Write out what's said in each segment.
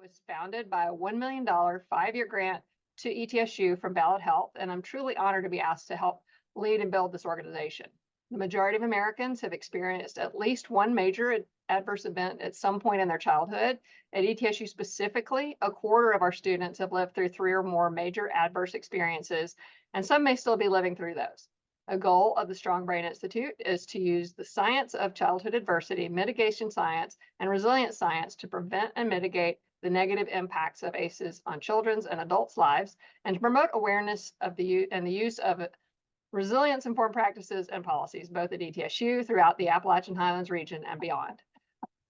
was founded by a $1 million 5-year grant to ETSU from Ballad, and I'm truly honored to be asked to help lead and build this organization. The majority of Americans have experienced at least one major adverse event at some point in their childhood. At ETSU specifically, a quarter of our students have lived through 3 or more major adverse experiences, and some may still be living through those. A goal of the Strong Brain Institute is to use the science of childhood adversity, mitigation science, and resilience science to prevent and mitigate the negative impacts of ACEs on children's and adults' lives, and to promote awareness of the use of resilience-informed practices and policies, both at ETSU, throughout the Appalachian Highlands region, and beyond.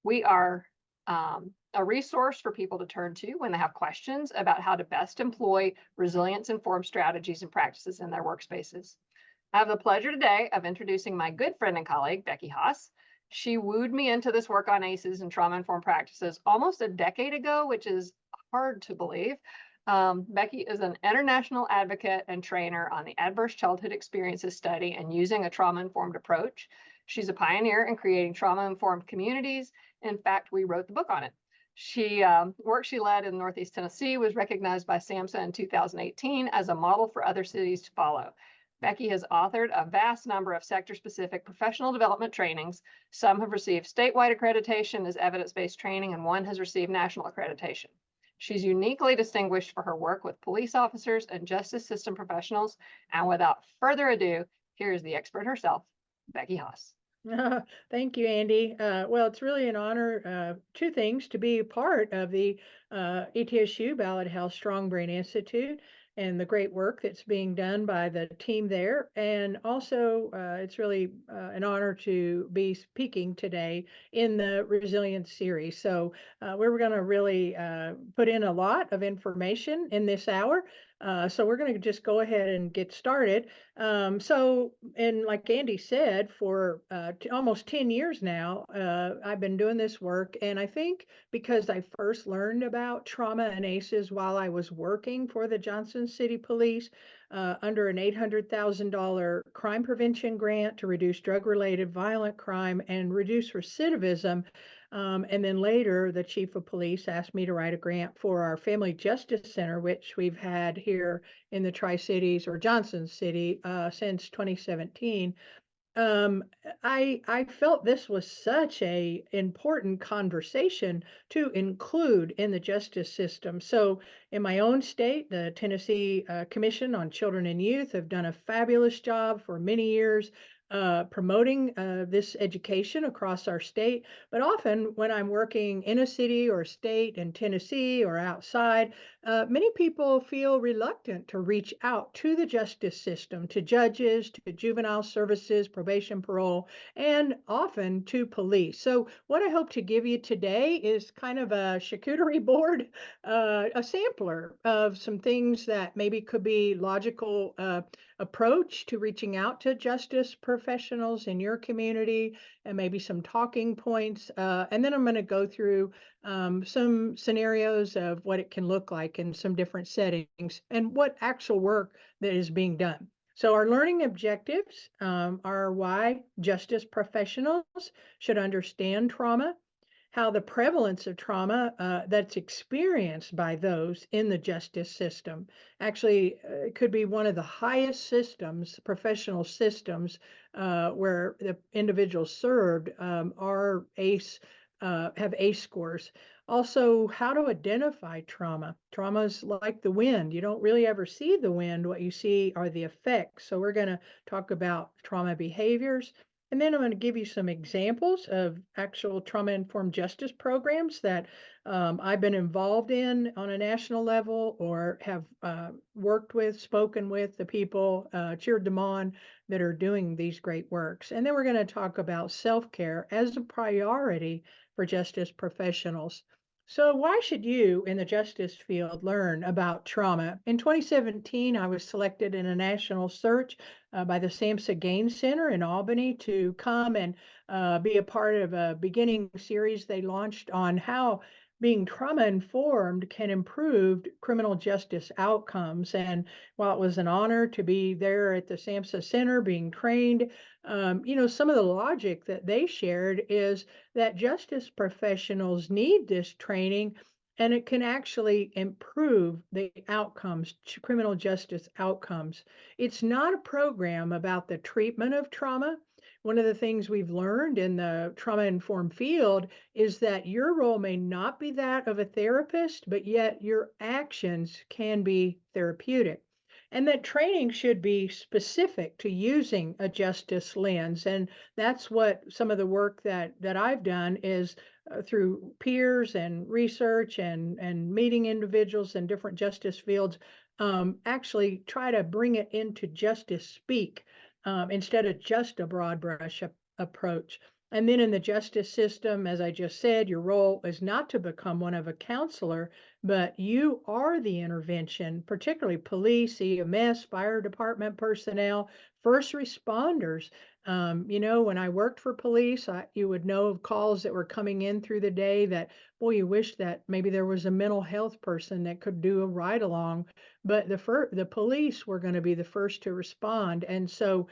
We are a resource for people to turn to when they have questions about how to best employ resilience-informed strategies and practices in their workspaces. I have the pleasure today of introducing my good friend and colleague, Becky Haas. She wooed me into this work on ACEs and trauma-informed practices almost a decade ago, which is hard to believe. Becky is an international advocate and trainer on the Adverse Childhood Experiences Study and using a trauma-informed approach. She's a pioneer in creating trauma-informed communities. In fact, we wrote the book on it. Work she led in Northeast Tennessee was recognized by SAMHSA in 2018 as a model for other cities to follow. Becky has authored a vast number of sector-specific professional development trainings. Some have received statewide accreditation as evidence-based training, and one has received national accreditation. She's uniquely distinguished for her work with police officers and justice system professionals. And without further ado, here is the expert herself, Becky Haas. Thank you, Andy. Well, it's really an honor, 2 things, to be part of the ETSU Ballad Health Strong Brain Institute and the great work that's being done by the team there. And also, it's really an honor to be speaking today in the Resilience series. So we're going to really put in a lot of information in this hour. So we're going to just go ahead and get started. And like Andy said, for almost 10 years now, I've been doing this work. And I think because I first learned about trauma and ACEs while I was working for the Johnson City Police under an $800,000 crime prevention grant to reduce drug-related violent crime and reduce recidivism. And then later, the chief of police asked me to write a grant for our Family Justice Center, which we've had here in the Tri-Cities or Johnson City since 2017. I felt this was such a important conversation to include in the justice system. So in my own state, the Tennessee Commission on Children and Youth have done a fabulous job for many years promoting this education across our state. But often when I'm working in a city or state in Tennessee or outside, many people feel reluctant to reach out to the justice system, to judges, to juvenile services, probation, parole, and often to police. So what I hope to give you today is kind of a charcuterie board, a sampler of some things that maybe could be logical approach to reaching out to justice professionals in your community, and maybe some talking points. And then I'm going to go through some scenarios of what it can look like in some different settings and what actual work that is being done. So our learning objectives are why justice professionals should understand trauma, how the prevalence of trauma that's experienced by those in the justice system. Actually, it could be one of the highest systems, professional systems, where the individuals served are ACE, have ACE scores. Also, how to identify trauma. Trauma is like the wind. You don't really ever see the wind. What you see are the effects. So we're going to talk about trauma behaviors. And then I'm going to give you some examples of actual trauma-informed justice programs that I've been involved in on a national level or have worked with, spoken with the people, cheered them on that are doing these great works. And then we're going to talk about self-care as a priority for justice professionals. So why should you in the justice field learn about trauma? In 2017, I was selected in a national search by the SAMHSA Gain Center in Albany to come and be a part of a beginning series they launched on how being trauma-informed can improve criminal justice outcomes. And while it was an honor to be there at the SAMHSA Center being trained, some of the logic that they shared is that justice professionals need this training and it can actually improve the outcomes, criminal justice outcomes. It's not a program about the treatment of trauma. One of the things we've learned in the trauma informed field is that your role may not be that of a therapist, but yet your actions can be therapeutic. And that training should be specific to using a justice lens. And that's what some of the work that I've done is through peers and research and meeting individuals in different justice fields, actually try to bring it into justice speak instead of just a broad brush approach. And then in the justice system, as I just said, your role is not to become one of a counselor, but you are the intervention, particularly police, EMS, fire department personnel, first responders. When I worked for police, you would know of calls that were coming in through the day that, boy, you wish that maybe there was a mental health person that could do a ride along, but the police were going to be the first to respond. And so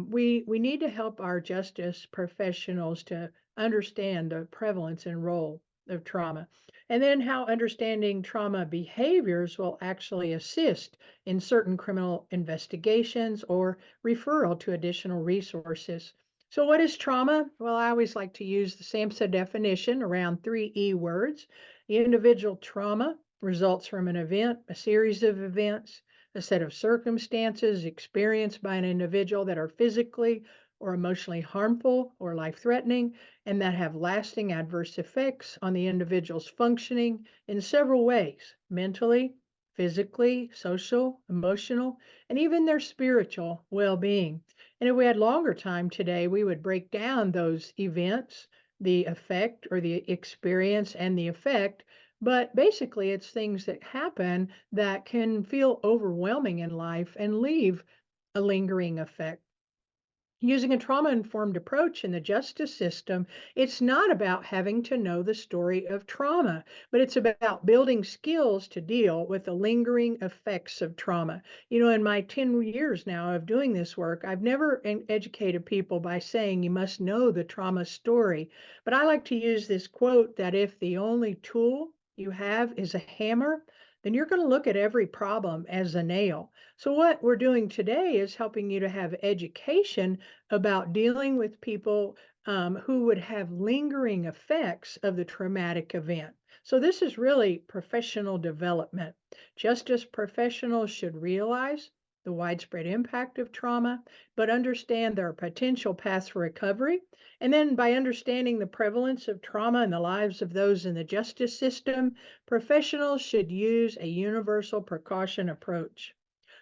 we need to help our justice professionals to understand the prevalence and role of trauma, and then how understanding trauma behaviors will actually assist in certain criminal investigations or referral to additional resources. So, what is trauma? Well, I always like to use the SAMHSA definition around 3 E words. The individual trauma results from an event, a series of events, a set of circumstances experienced by an individual that are physically or emotionally harmful or life threatening, and that have lasting adverse effects on the individual's functioning in several ways: mentally, physically, social, emotional, and even their spiritual well being. And if we had longer time today, we would break down those events, the effect or the experience and the effect. But basically, it's things that happen that can feel overwhelming in life and leave a lingering effect. Using a trauma informed approach in the justice system, it's not about having to know the story of trauma, but it's about building skills to deal with the lingering effects of trauma. In my 10 years now of doing this work, I've never educated people by saying you must know the trauma story. But I like to use this quote that if the only tool you have is a hammer, then you're going to look at every problem as a nail. So, what we're doing today is helping you to have education about dealing with people who would have lingering effects of the traumatic event. So, this is really professional development. Justice professionals should realize the widespread impact of trauma, but understand there are potential paths for recovery. And then, by understanding the prevalence of trauma in the lives of those in the justice system, professionals should use a universal precaution approach.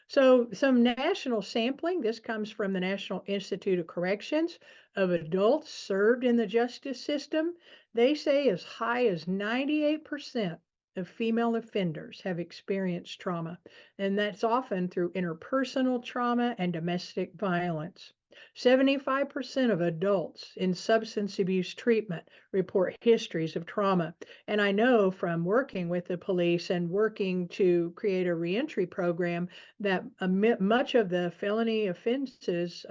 So, some national sampling, this comes from the National Institute of Corrections, of adults served in the justice system. They say as high as 98% of female offenders have experienced trauma, and that's often through interpersonal trauma and domestic violence. 75% of adults in substance abuse treatment report histories of trauma. And I know from working with the police and working to create a reentry program that much of the felony offenses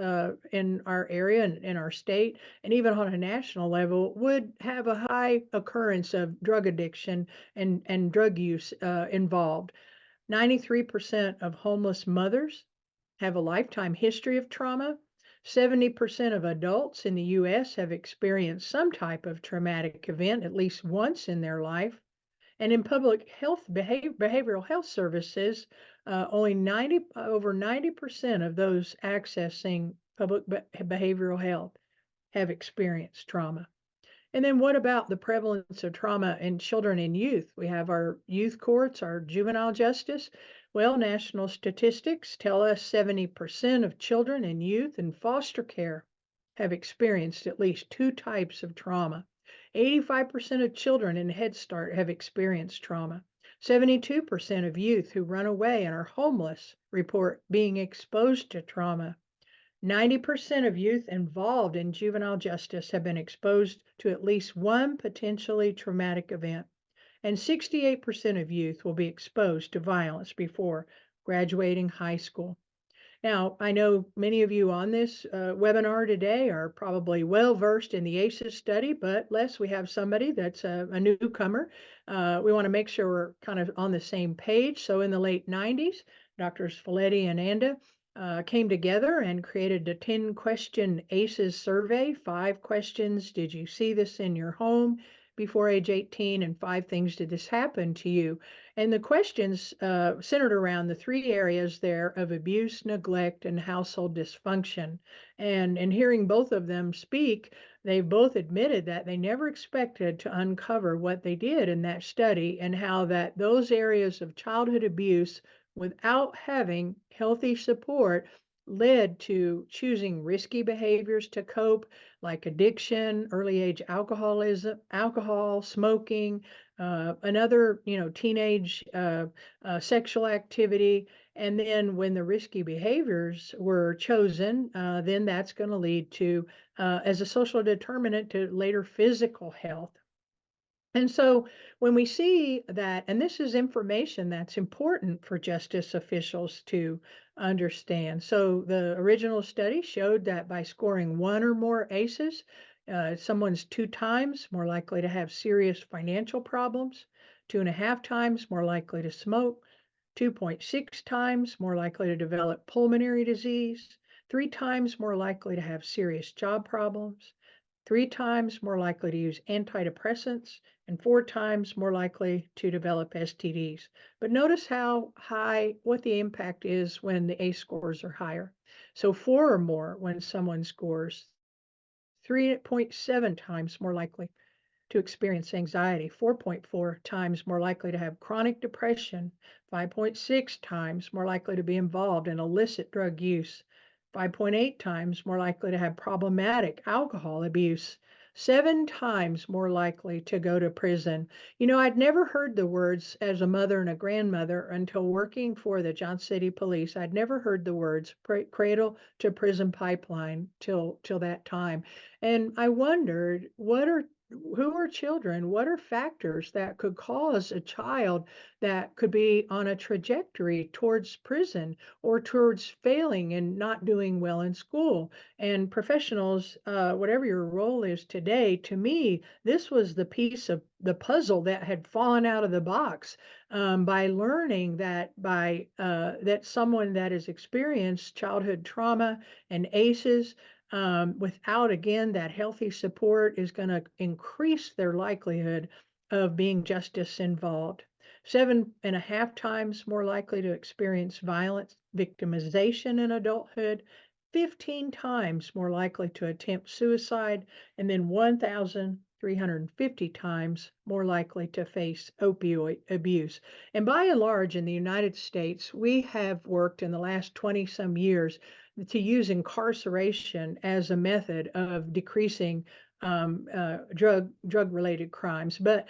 in our area and in our state, and even on a national level, would have a high occurrence of drug addiction and drug use involved. 93% of homeless mothers have a lifetime history of trauma. 70% of adults in the US have experienced some type of traumatic event at least once in their life. And in public health behavioral health services, over 90% of those accessing public behavioral health have experienced trauma. And then what about the prevalence of trauma in children and youth? We have our youth courts, our juvenile justice. Well, national statistics tell us 70% of children and youth in foster care have experienced at least 2 types of trauma. 85% of children in Head Start have experienced trauma. 72% of youth who run away and are homeless report being exposed to trauma. 90% of youth involved in juvenile justice have been exposed to at least one potentially traumatic event, and 68% of youth will be exposed to violence before graduating high school. Now, I know many of you on this webinar today are probably well versed in the ACEs study, but Les, we have somebody that's a newcomer. We want to make sure we're kind of on the same page. So in the late 90s, Drs. Folletti and Anda came together and created a 10-question ACEs survey. 5 questions. Did you see this in your home before age 18? And 5 things, did this happen to you? And the questions centered around the 3 areas there of abuse, neglect, and household dysfunction. And in hearing both of them speak, they both admitted that they never expected to uncover what they did in that study, and how that those areas of childhood abuse without having healthy support led to choosing risky behaviors to cope, like addiction, early age alcoholism, alcohol, smoking, another, teenage sexual activity. And then when the risky behaviors were chosen, then that's going to lead to, as a social determinant, to later physical health. And so when we see that, and this is information that's important for justice officials to understand. So the original study showed that by scoring 1 or more ACEs, someone's 2 times more likely to have serious financial problems, 2.5 times more likely to smoke, 2.6 times more likely to develop pulmonary disease, 3 times more likely to have serious job problems, 3 times more likely to use antidepressants, and 4 times more likely to develop STDs. But notice how high, what the impact is when the ACE scores are higher. So 4 or more when someone scores, 3.7 times more likely to experience anxiety, 4.4 times more likely to have chronic depression, 5.6 times more likely to be involved in illicit drug use, 5.8 times more likely to have problematic alcohol abuse, 7 times more likely to go to prison. I'd never heard the words as a mother and a grandmother until working for the Johnson City Police. I'd never heard the words cradle to prison pipeline till that time. And I wondered, who are children? What are factors that could cause a child that could be on a trajectory towards prison or towards failing and not doing well in school? And professionals, whatever your role is today, to me, this was the piece of the puzzle that had fallen out of the box, by learning that that someone that has experienced childhood trauma and ACEs, without, again, that healthy support, is going to increase their likelihood of being justice involved. 7.5 times more likely to experience violence, victimization in adulthood, 15 times more likely to attempt suicide, and then 1,350 times more likely to face opioid abuse. And by and large, in the United States, we have worked in the last 20 some years to use incarceration as a method of decreasing drug related crimes. But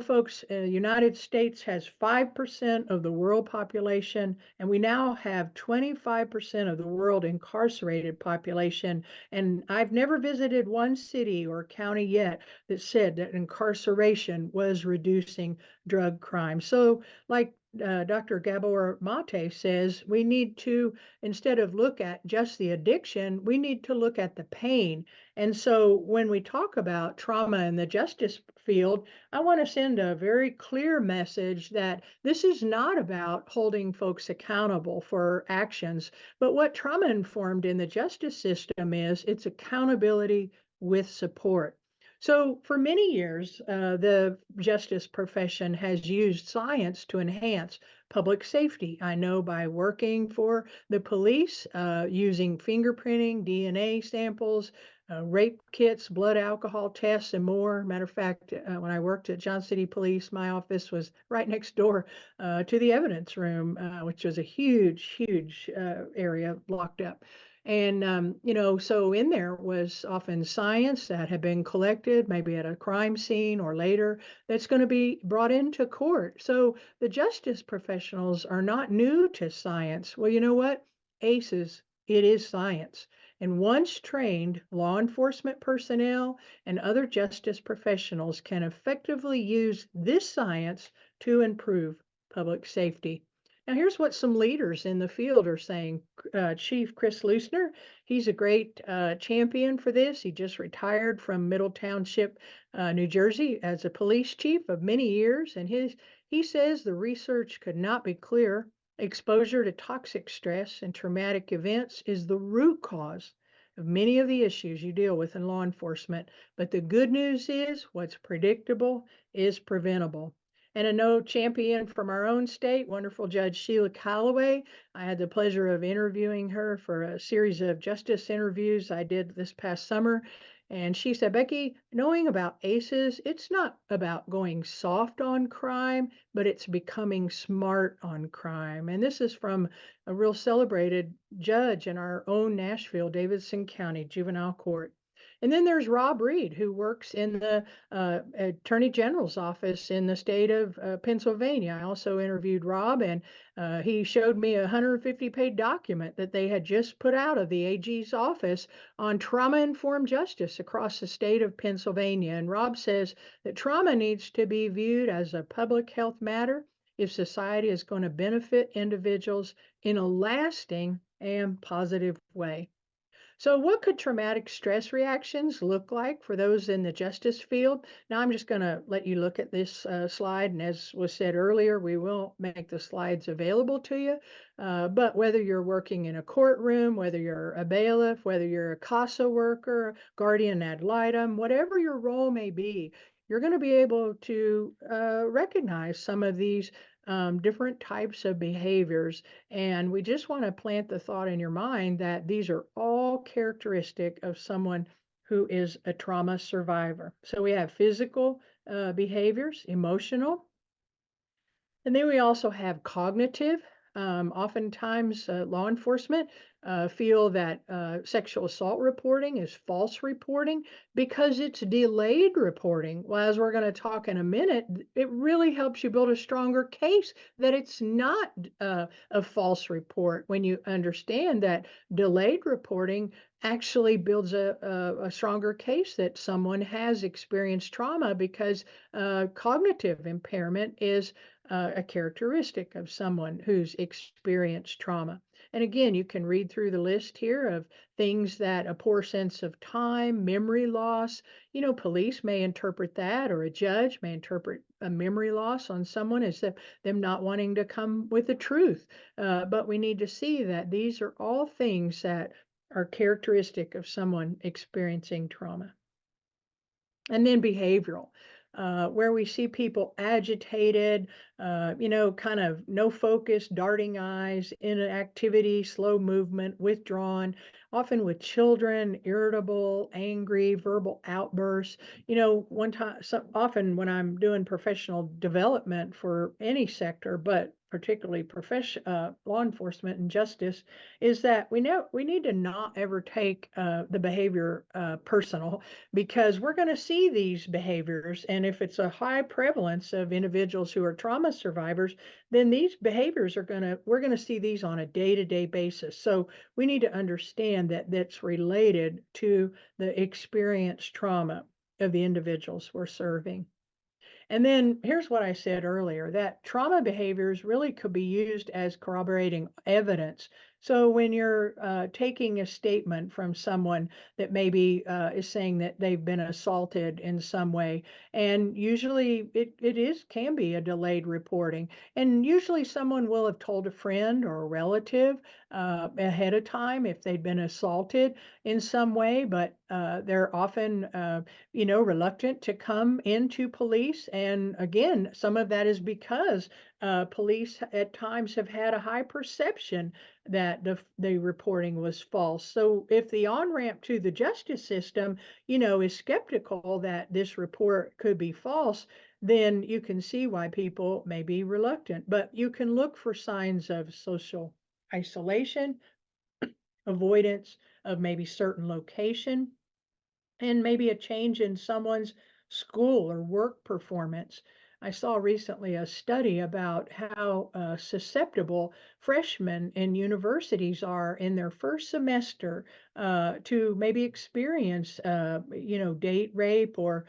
folks, United States has 5% of the world population, and we now have 25% of the world incarcerated population. And I've never visited one city or county yet that said that incarceration was reducing drug crime. So, like Dr. Gabor Mate says, we need to, instead of look at just the addiction, we need to look at the pain. And so when we talk about trauma in the justice field, I want to send a very clear message that this is not about holding folks accountable for actions, but what trauma informed in the justice system is, it's accountability with support. So for many years, the justice profession has used science to enhance public safety. I know by working for the police, using fingerprinting, DNA samples, rape kits, blood alcohol tests, and more. Matter of fact, when I worked at Johnson City Police, my office was right next door to the evidence room, which was a huge area locked up. And, so in there was often science that had been collected, maybe at a crime scene or later, that's going to be brought into court. So the justice professionals are not new to science. Well, you know what? ACEs, it is science. And once trained, law enforcement personnel and other justice professionals can effectively use this science to improve public safety. Now, here's what some leaders in the field are saying. Chief Chris Lusner, he's a great champion for this. He just retired from Middle Township, New Jersey, as a police chief of many years, and he says the research could not be clearer. Exposure to toxic stress and traumatic events is the root cause of many of the issues you deal with in law enforcement. But the good news is what's predictable is preventable. And a no champion from our own state, wonderful Judge Sheila Calloway. I had the pleasure of interviewing her for a series of justice interviews I did this past summer. And she said, Becky, knowing about ACEs, it's not about going soft on crime, but it's becoming smart on crime. And this is from a real celebrated judge in our own Nashville, Davidson County Juvenile Court. And then there's Rob Reed, who works in the Attorney General's office in the state of Pennsylvania. I also interviewed Rob, and he showed me a 150-page document that they had just put out of the AG's office on trauma-informed justice across the state of Pennsylvania. And Rob says that trauma needs to be viewed as a public health matter if society is going to benefit individuals in a lasting and positive way. So what could traumatic stress reactions look like for those in the justice field? Now, I'm just going to let you look at this slide. And as was said earlier, we will make the slides available to you. But whether you're working in a courtroom, whether you're a bailiff, whether you're a CASA worker, guardian ad litem, whatever your role may be, you're going to be able to recognize some of these different types of behaviors. And we just want to plant the thought in your mind that these are all characteristic of someone who is a trauma survivor. So we have physical behaviors, emotional, and then we also have cognitive. Oftentimes, law enforcement feel that sexual assault reporting is false reporting because it's delayed reporting. Well, as we're going to talk in a minute, it really helps you build a stronger case that it's not a false report when you understand that delayed reporting actually builds a stronger case that someone has experienced trauma because cognitive impairment is a characteristic of someone who's experienced trauma. And again, you can read through the list here of things that a poor sense of time, memory loss, police may interpret that, or a judge may interpret a memory loss on someone as them not wanting to come with the truth. But we need to see that these are all things that are characteristic of someone experiencing trauma. And then behavioral, where we see people agitated, kind of no focus, darting eyes, inactivity, slow movement, withdrawn, often with children, irritable, angry, verbal outbursts. One time, often when I'm doing professional development for any sector, but particularly law enforcement and justice, is that we need to not ever take the behavior personal, because we're going to see these behaviors. And if it's a high prevalence of individuals who are trauma survivors, then these behaviors we're going to see these on a day-to-day basis. So we need to understand that that's related to the experienced trauma of the individuals we're serving. And then here's what I said earlier, that trauma behaviors really could be used as corroborating evidence. So when you're taking a statement from someone that maybe is saying that they've been assaulted in some way, and usually can be a delayed reporting, and usually someone will have told a friend or a relative ahead of time if they'd been assaulted in some way, but they're often reluctant to come into police. And again, some of that is because police at times have had a high perception that the reporting was false. So if the on-ramp to the justice system, is skeptical that this report could be false, then you can see why people may be reluctant. But you can look for signs of social isolation, avoidance of maybe certain location, and maybe a change in someone's school or work performance. I saw recently a study about how susceptible freshmen in universities are in their first semester to maybe experience, date rape or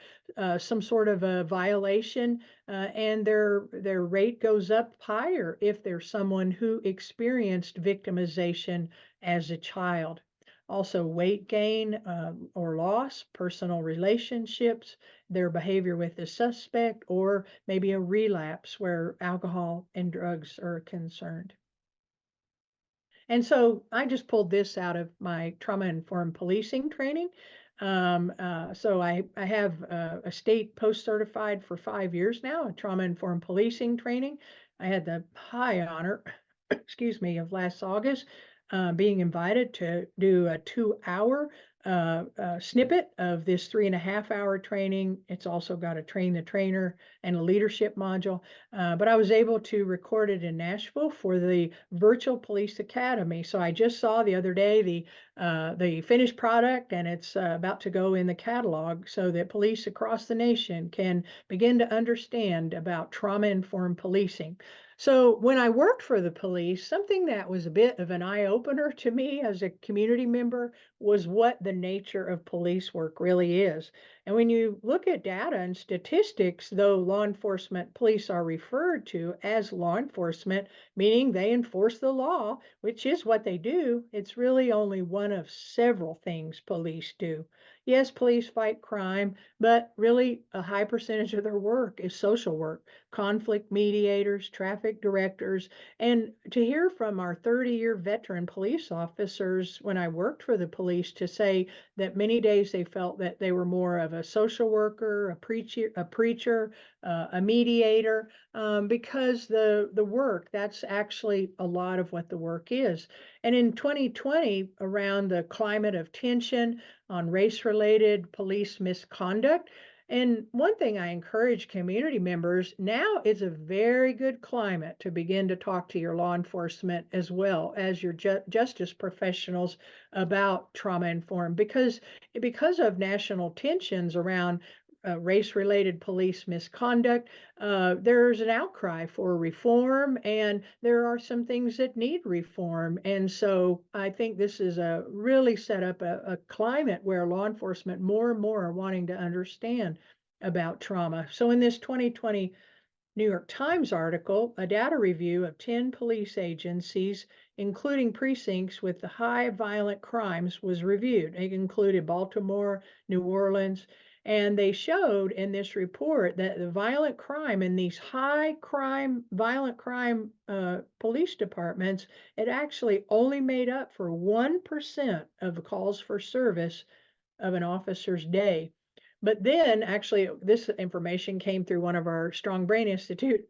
some sort of a violation, and their rate goes up higher if there's someone who experienced victimization as a child. Also, weight gain or loss, personal relationships, their behavior with the suspect, or maybe a relapse where alcohol and drugs are concerned. And so I just pulled this out of my trauma-informed policing training. So I have a state post-certified for 5 years now, a trauma-informed policing training. I had the high honor, excuse me, of last August being invited to do a 2 hour snippet of this 3.5 hour training. It's also got a train the trainer and a leadership module. But I was able to record it in Nashville for the Virtual Police Academy. So I just saw the other day the finished product, and it's about to go in the catalog so that police across the nation can begin to understand about trauma-informed policing. So when I worked for the police, something that was a bit of an eye-opener to me as a community member was what the nature of police work really is. And when you look at data and statistics, though law enforcement police are referred to as law enforcement, meaning they enforce the law, which is what they do, it's really only one of several things police do. Yes, police fight crime, but really a high percentage of their work is social work, conflict mediators, traffic directors. And to hear from our 30-year veteran police officers when I worked for the police to say that many days they felt that they were more of a social worker, a preacher, a mediator, because the work, that's actually a lot of what the work is. And in 2020, around the climate of tension on race-related police misconduct, and one thing I encourage community members, now is a very good climate to begin to talk to your law enforcement as well as your justice professionals about trauma informed, because of national tensions around race-related police misconduct. There's an outcry for reform, and there are some things that need reform. And so I think this is a really set up a climate where law enforcement more and more are wanting to understand about trauma. So in this 2020 New York Times article, a data review of 10 police agencies, including precincts with the high violent crimes, was reviewed. It included Baltimore, New Orleans, and they showed in this report that the violent crime in these high crime, violent crime police departments, it actually only made up for 1% of the calls for service of an officer's day. But then actually this information came through one of our Strong Brain Institute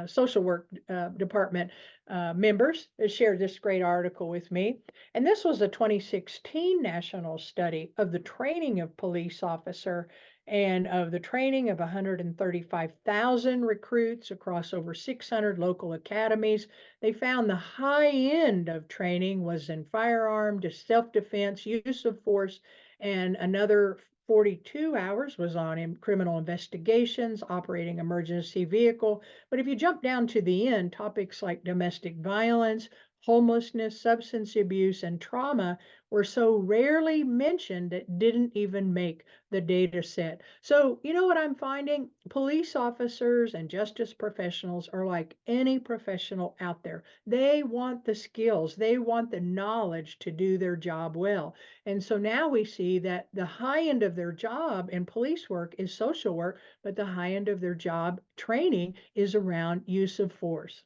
social work department members that shared this great article with me. And this was a 2016 national study of the training of police officer and of the training of 135,000 recruits across over 600 local academies. They found the high end of training was in firearm, self-defense, use of force, and another 42 hours was on criminal investigations, operating emergency vehicle. But if you jump down to the end, topics like domestic violence, homelessness, substance abuse, and trauma were so rarely mentioned that didn't even make the data set. So, you know what I'm finding? Police officers and justice professionals are like any professional out there. They want the skills, they want the knowledge to do their job well. And so now we see that the high end of their job in police work is social work, but the high end of their job training is around use of force.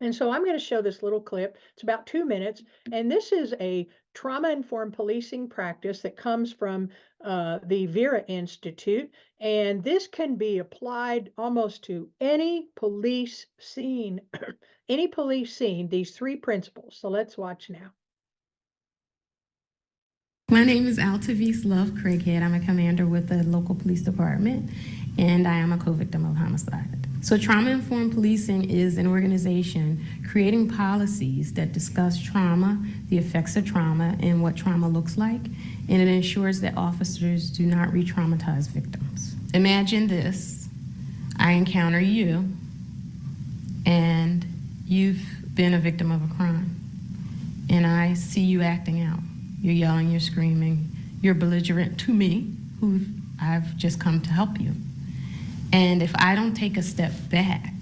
And so I'm going to show this little clip. It's about 2 minutes. And this is a trauma-informed policing practice that comes from the Vera Institute. And this can be applied almost to any police scene, these three principles. So let's watch now. My name is Altavice Love Craighead. I'm a commander with the local police department, and I am a co-victim of homicide. So trauma-informed policing is an organization creating policies that discuss trauma, the effects of trauma, and what trauma looks like, and it ensures that officers do not re-traumatize victims. Imagine this. I encounter you, and you've been a victim of a crime. And I see you acting out. You're yelling, you're screaming, you're belligerent to me, who I've just come to help you. And if I don't take a step back,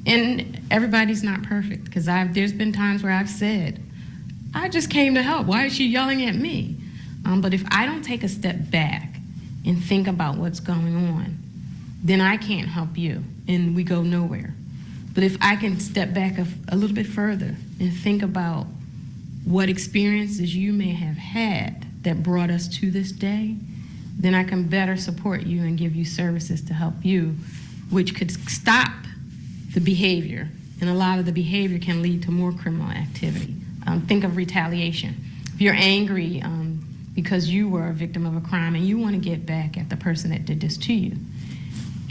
and everybody's not perfect, because there's been times where I've said, I just came to help. Why is she yelling at me? But if I don't take a step back and think about what's going on, then I can't help you, and we go nowhere. But if I can step back a little bit further and think about what experiences you may have had that brought us to this day, then I can better support you and give you services to help you, which could stop the behavior. And a lot of the behavior can lead to more criminal activity. Think of retaliation. If you're angry because you were a victim of a crime and you want to get back at the person that did this to you,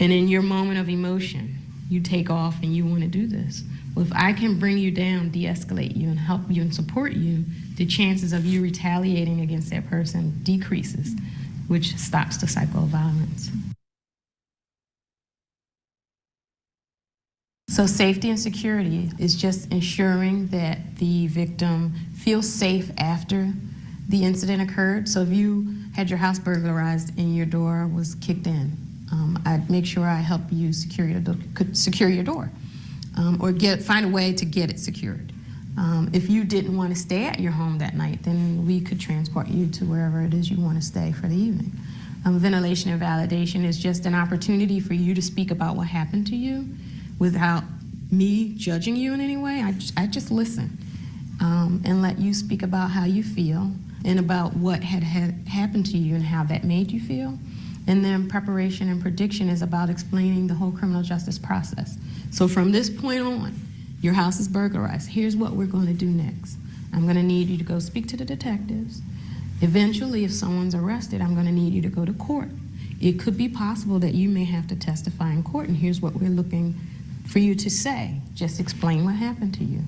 and in your moment of emotion, you take off and you want to do this. Well, if I can bring you down, de-escalate you, and help you and support you, the chances of you retaliating against that person decreases, which stops the cycle of violence. So safety and security is just ensuring that the victim feels safe after the incident occurred. So if you had your house burglarized and your door was kicked in, I'd make sure I help you secure your door, or find a way to get it secured. If you didn't want to stay at your home that night, then we could transport you to wherever it is you want to stay for the evening. Ventilation and validation is just an opportunity for you to speak about what happened to you without me judging you in any way. I just listen and let you speak about how you feel and about what had happened to you and how that made you feel. And then preparation and prediction is about explaining the whole criminal justice process. So from this point on, your house is burglarized. Here's what we're going to do next. I'm going to need you to go speak to the detectives. Eventually, if someone's arrested, I'm going to need you to go to court. It could be possible that you may have to testify in court, and here's what we're looking for you to say. Just explain what happened to you.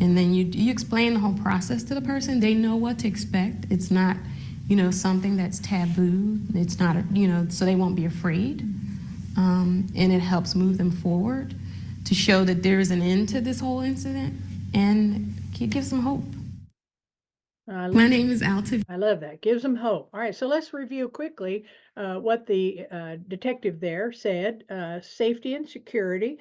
And then you explain the whole process to the person. They know what to expect. It's not, something that's taboo. It's not, so they won't be afraid. And it helps move them forward to show that there is an end to this whole incident, and it gives them hope. My name is Alta. I love that. Gives them hope. All right, so let's review quickly what the detective there said. Safety and security,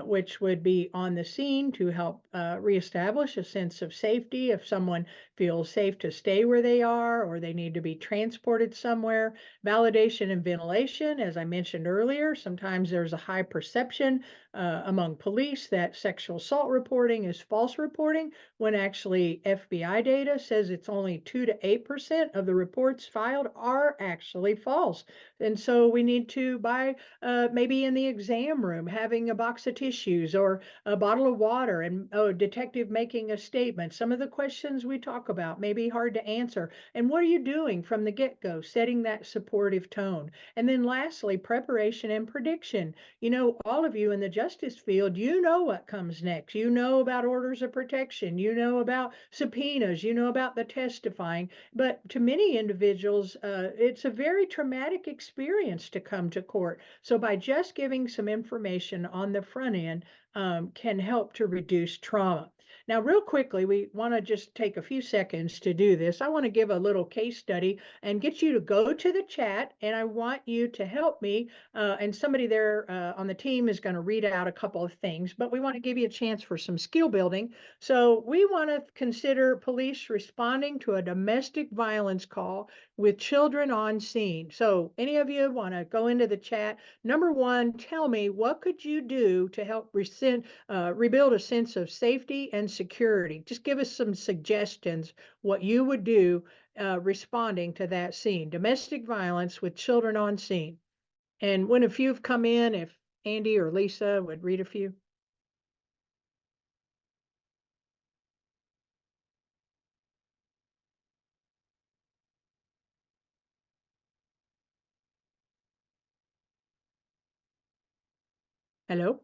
which would be on the scene to help reestablish a sense of safety if someone feels safe to stay where they are or they need to be transported somewhere. Validation and ventilation, as I mentioned earlier, sometimes there's a high perception among police that sexual assault reporting is false reporting, when actually FBI data says it's only 2 to 8% of the reports filed are actually false. And so we need to, by maybe in the exam room, having a box of tissues or a bottle of water and a detective making a statement. Some of the questions we talk about may be hard to answer. And what are you doing from the get-go, setting that supportive tone? And then lastly, preparation and prediction. All of you in the justice field, what comes next. You know about orders of protection. You know about subpoenas. You know about the testifying. But to many individuals, it's a very traumatic experience to come to court. So by just giving some information on the front end can help to reduce trauma. Now, real quickly, we want to just take a few seconds to do this. I want to give a little case study and get you to go to the chat, and I want you to help me. And somebody there on the team is going to read out a couple of things, but we want to give you a chance for some skill building. So we want to consider police responding to a domestic violence call with children on scene. So any of you want to go into the chat? Number one, tell me, what could you do to help rebuild a sense of safety and security? Just give us some suggestions what you would do responding to that scene. Domestic violence with children on scene. And when a few have come in, if Andy or Lisa would read a few. Hello?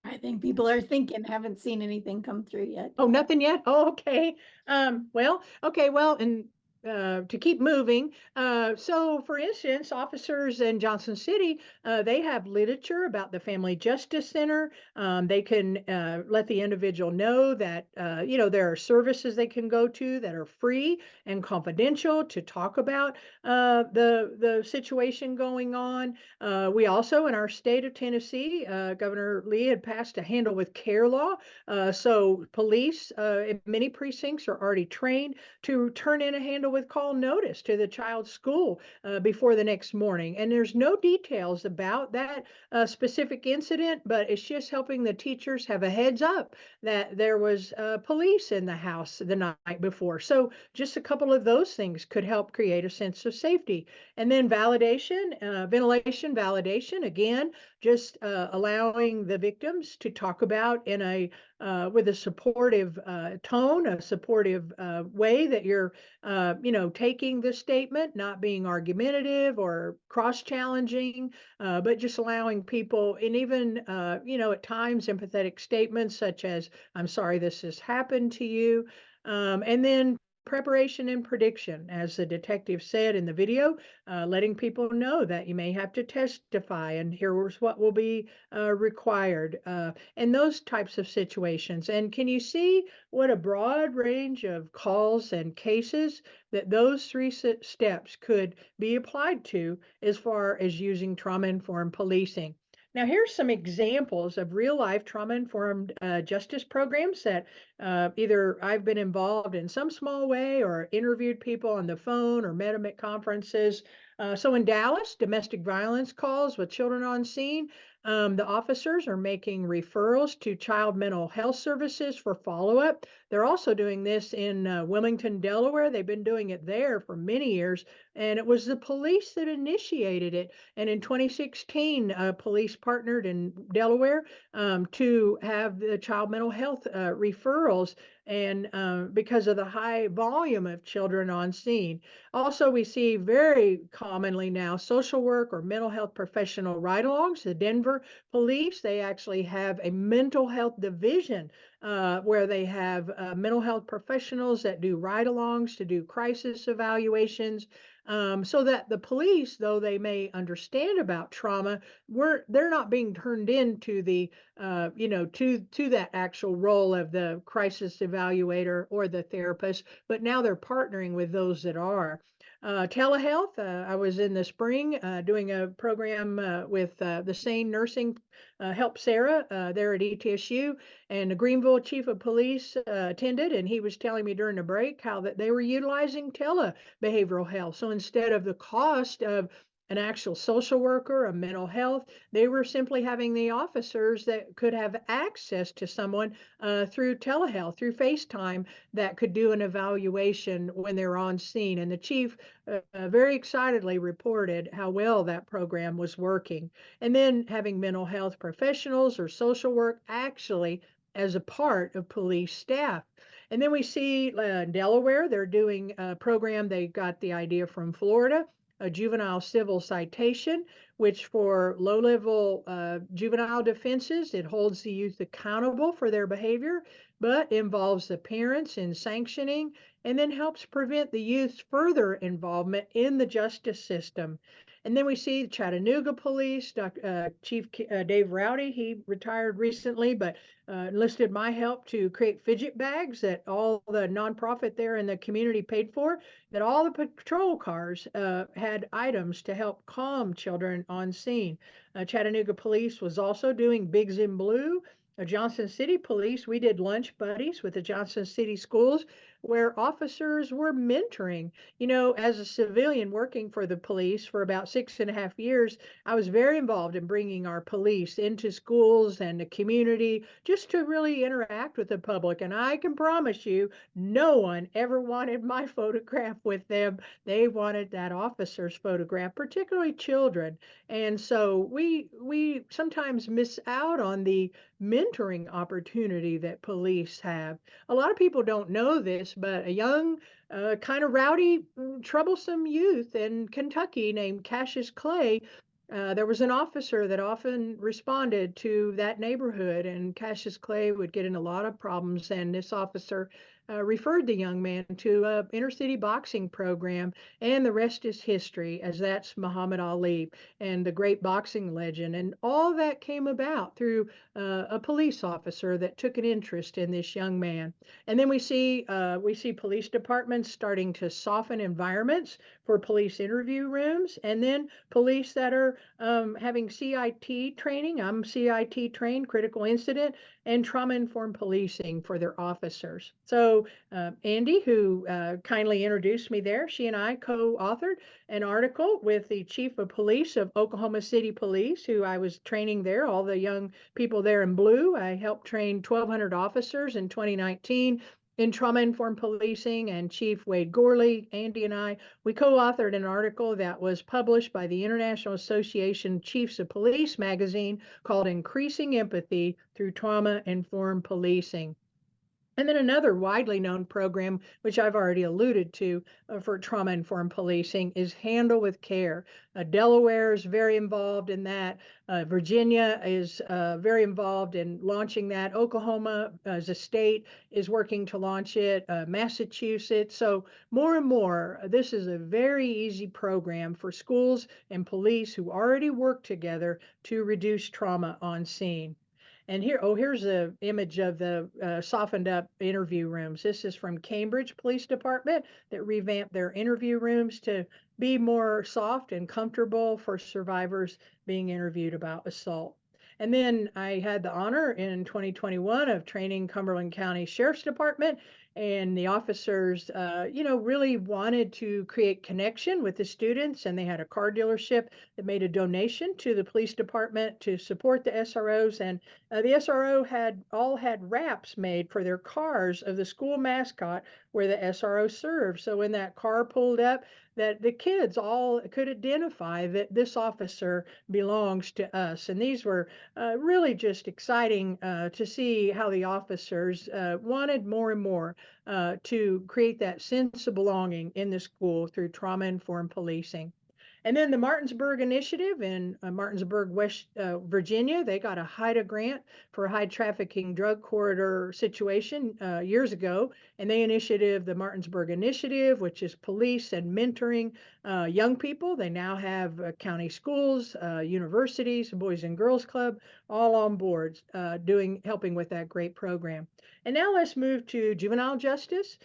I think people are thinking, haven't seen anything come through yet. Oh, nothing yet? Oh, okay. Okay, well, and to keep moving. So, for instance, officers in Johnson City, they have literature about the Family Justice Center. They can let the individual know that there are services they can go to that are free and confidential to talk about the situation going on. We also, in our state of Tennessee, Governor Lee had passed a Handle with Care law. So police in many precincts are already trained to turn in a handle with call notice to the child's school before the next morning. And there's no details about that specific incident, but it's just helping the teachers have a heads up that there was police in the house the night before. So just a couple of those things could help create a sense of safety. And then ventilation validation, again, just allowing the victims to talk about in a with a supportive tone, a supportive way that you're, taking the statement, not being argumentative or cross-challenging, but just allowing people, and even, at times empathetic statements such as, "I'm sorry this has happened to you," and then preparation and prediction, as the detective said in the video, letting people know that you may have to testify and here's what will be required. And those types of situations. And can you see what a broad range of calls and cases that those three steps could be applied to as far as using trauma-informed policing? Now, here's some examples of real life trauma informed justice programs that either I've been involved in some small way or interviewed people on the phone or met them at conferences. So in Dallas, domestic violence calls with children on scene. The officers are making referrals to child mental health services for follow up. They're also doing this in Wilmington, Delaware. They've been doing it there for many years, and it was the police that initiated it. And in 2016, police partnered in Delaware to have the child mental health referrals, and because of the high volume of children on scene. Also, we see very commonly now social work or mental health professional ride-alongs. The Denver police, they actually have a mental health division where they have mental health professionals that do ride-alongs to do crisis evaluations, so that the police, though they may understand about trauma, they're not being turned into the to that actual role of the crisis evaluator or the therapist, but now they're partnering with those that are. Telehealth, I was in the spring doing a program with the Sane Nursing Help Sarah there at ETSU, and the Greenville Chief of Police attended, and he was telling me during the break how that they were utilizing behavioral health. So instead of the cost of an actual social worker, a mental health, they were simply having the officers that could have access to someone through telehealth, through FaceTime, that could do an evaluation when they're on scene. And the chief very excitedly reported how well that program was working. And then having mental health professionals or social work actually as a part of police staff. And then we see in Delaware, they're doing a program, they got the idea from Florida, a juvenile civil citation, which for low-level juvenile defenses, it holds the youth accountable for their behavior, but involves the parents in sanctioning and then helps prevent the youth's further involvement in the justice system. And then we see the Chattanooga Police, Chief Dave Rowdy, he retired recently, but enlisted my help to create fidget bags that all the nonprofit there in the community paid for, that all the patrol cars had items to help calm children on scene. Chattanooga Police was also doing Bigs in Blue. Johnson City Police, we did lunch buddies with the Johnson City schools where officers were mentoring. As a civilian working for the police for about 6.5 years, I was very involved in bringing our police into schools and the community just to really interact with the public. And I can promise you, no one ever wanted my photograph with them. They wanted that officer's photograph, particularly children. And so we sometimes miss out on the mentoring opportunity that police have. A lot of people don't know this, but a young, kind of rowdy, troublesome youth in Kentucky named Cassius Clay, there was an officer that often responded to that neighborhood, and Cassius Clay would get in a lot of problems. And this officer referred the young man to a inner city boxing program, and the rest is history, as that's Muhammad Ali and the great boxing legend. And all that came about through a police officer that took an interest in this young man. And then we see police departments starting to soften environments for police interview rooms, and then police that are having CIT training. I'm CIT trained, critical incident and trauma informed policing for their officers. So Andy, who kindly introduced me there, she and I co-authored an article with the chief of police of Oklahoma City Police, who I was training there, all the young people there in blue. I helped train 1,200 officers in 2019 in trauma-informed policing, and Chief Wade Gorley, Andy and I, we co-authored an article that was published by the International Association of Chiefs of Police magazine called Increasing Empathy Through Trauma-Informed Policing. And then another widely known program, which I've already alluded to for trauma-informed policing, is Handle with Care. Delaware is very involved in that. Virginia is very involved in launching that. Oklahoma, as a state, is working to launch it. Massachusetts. So more and more, this is a very easy program for schools and police who already work together to reduce trauma on scene. And here's an image of the softened up interview rooms. This is from Cambridge Police Department that revamped their interview rooms to be more soft and comfortable for survivors being interviewed about assault. And then I had the honor in 2021 of training Cumberland County Sheriff's Department, and the officers, really wanted to create connection with the students, and they had a car dealership that made a donation to the police department to support the SROs, and the SRO had wraps made for their cars of the school mascot where the SRO served. So when that car pulled up, that the kids all could identify that this officer belongs to us. And these were really just exciting to see how the officers wanted more and more to create that sense of belonging in the school through trauma-informed policing. And then the Martinsburg Initiative in Martinsburg, West Virginia, they got a HIDA grant for a high trafficking drug corridor situation years ago. And they initiated the Martinsburg Initiative, which is police and mentoring young people. They now have county schools, universities, Boys and Girls Club, all on board helping with that great program. And now let's move to juvenile justice.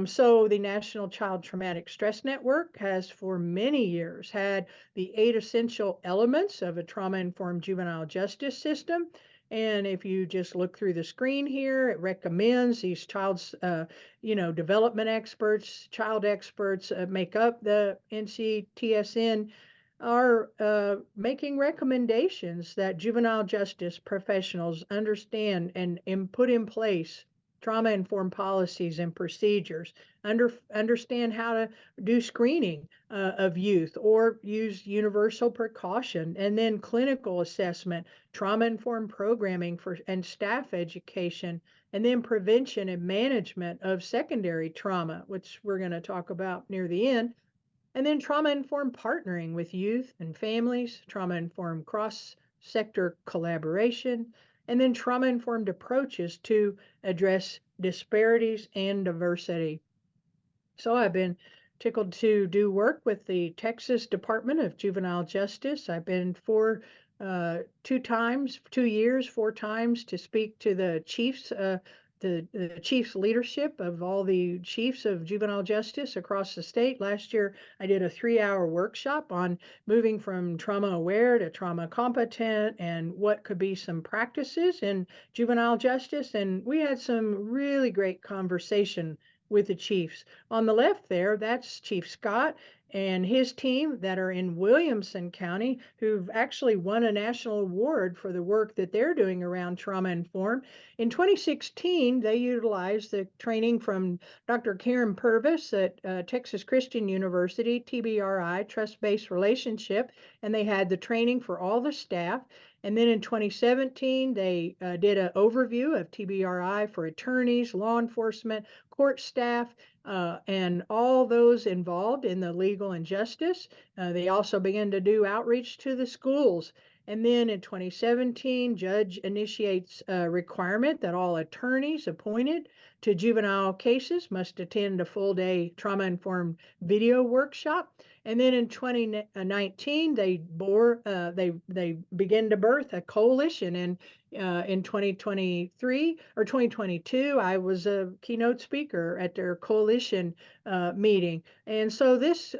So the National Child Traumatic Stress Network has for many years had the 8 essential elements of a trauma-informed juvenile justice system. And if you just look through the screen here, it recommends these development experts, child experts make up the NCTSN, are making recommendations that juvenile justice professionals understand and put in place trauma-informed policies and procedures, understand how to do screening of youth or use universal precaution, and then clinical assessment, trauma-informed programming and staff education, and then prevention and management of secondary trauma, which we're going to talk about near the end. And then trauma-informed partnering with youth and families, trauma-informed cross-sector collaboration, and then trauma-informed approaches to address disparities and diversity. So I've been tickled to do work with the Texas Department of Juvenile Justice. I've been 4 years, 4 times to speak to the chiefs, the chief's leadership of all the chiefs of juvenile justice across the state. Last year, I did a 3-hour workshop on moving from trauma aware to trauma competent and what could be some practices in juvenile justice. And we had some really great conversation with the chiefs. On the left there, that's Chief Scott and his team that are in Williamson County, who've actually won a national award for the work that they're doing around trauma-informed. In 2016, they utilized the training from Dr. Karen Purvis at Texas Christian University, TBRI, Trust-Based Relationship, and they had the training for all the staff. And then in 2017, they did an overview of TBRI for attorneys, law enforcement, court staff, and all those involved in the legal and justice. They also began to do outreach to the schools. And then in 2017, judge initiates a requirement that all attorneys appointed to juvenile cases must attend a full-day trauma-informed video workshop. And then in 2019, they begin to birth a coalition. And in 2023 or 2022, I was a keynote speaker at their coalition meeting. And so this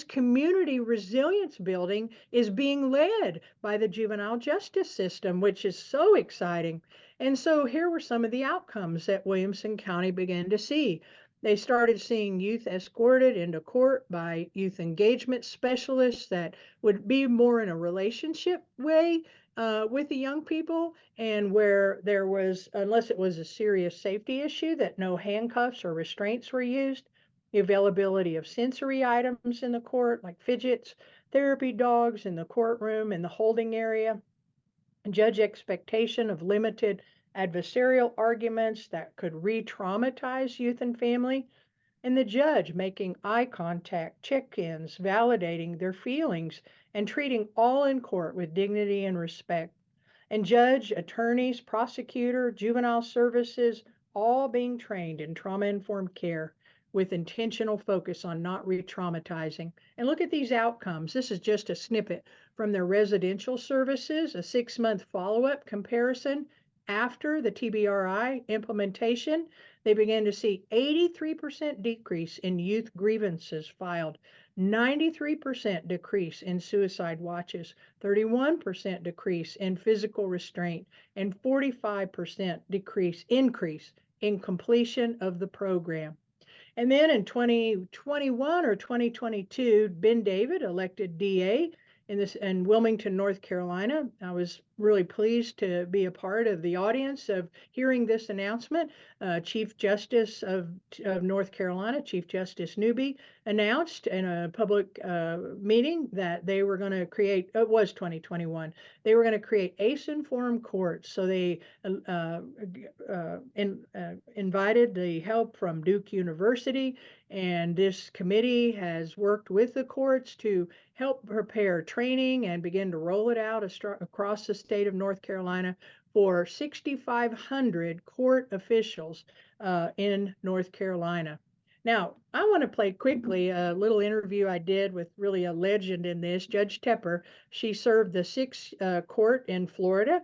community resilience building is being led by the juvenile justice system, which is so exciting. And so here were some of the outcomes that Williamson County began to see. They started seeing youth escorted into court by youth engagement specialists that would be more in a relationship way with the young people, and where there was, unless it was a serious safety issue, that no handcuffs or restraints were used. The availability of sensory items in the court, like fidgets, therapy dogs in the courtroom and the holding area, judge expectation of limited adversarial arguments that could re-traumatize youth and family, and the judge making eye contact, check-ins, validating their feelings, and treating all in court with dignity and respect. And judge, attorneys, prosecutor, juvenile services, all being trained in trauma-informed care with intentional focus on not re-traumatizing. And look at these outcomes. This is just a snippet from their residential services, a 6-month follow-up comparison after the TBRI implementation. They began to see 83% decrease in youth grievances filed, 93% decrease in suicide watches, 31% decrease in physical restraint, and 45% increase in completion of the program. And then in 2021 or 2022, Ben David elected DA in Wilmington, North Carolina. I was really pleased to be a part of the audience of hearing this announcement. Chief Justice of North Carolina, Chief Justice Newby, announced in a public meeting that they were going to create, it was 2021, they were going to create ACE-informed courts. So they invited the help from Duke University, and this committee has worked with the courts to help prepare training and begin to roll it out across the state of North Carolina for 6,500 court officials in North Carolina. Now, I want to play quickly a little interview I did with really a legend in this, Judge Tepper. She served the 6th court in Florida.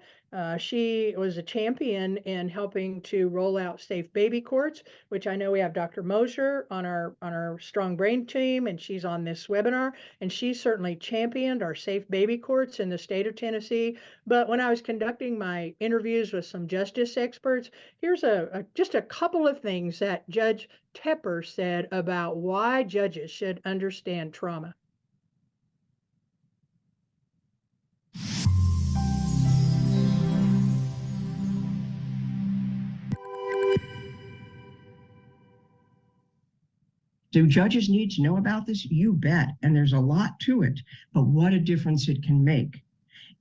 She was a champion in helping to roll out safe baby courts, which I know we have Dr. Mosher on our Strong Brain team, and she's on this webinar, and she certainly championed our safe baby courts in the state of Tennessee. But when I was conducting my interviews with some justice experts, here's just a couple of things that Judge Tepper said about why judges should understand trauma. Do judges need to know about this? You bet. And there's a lot to it, but what a difference it can make.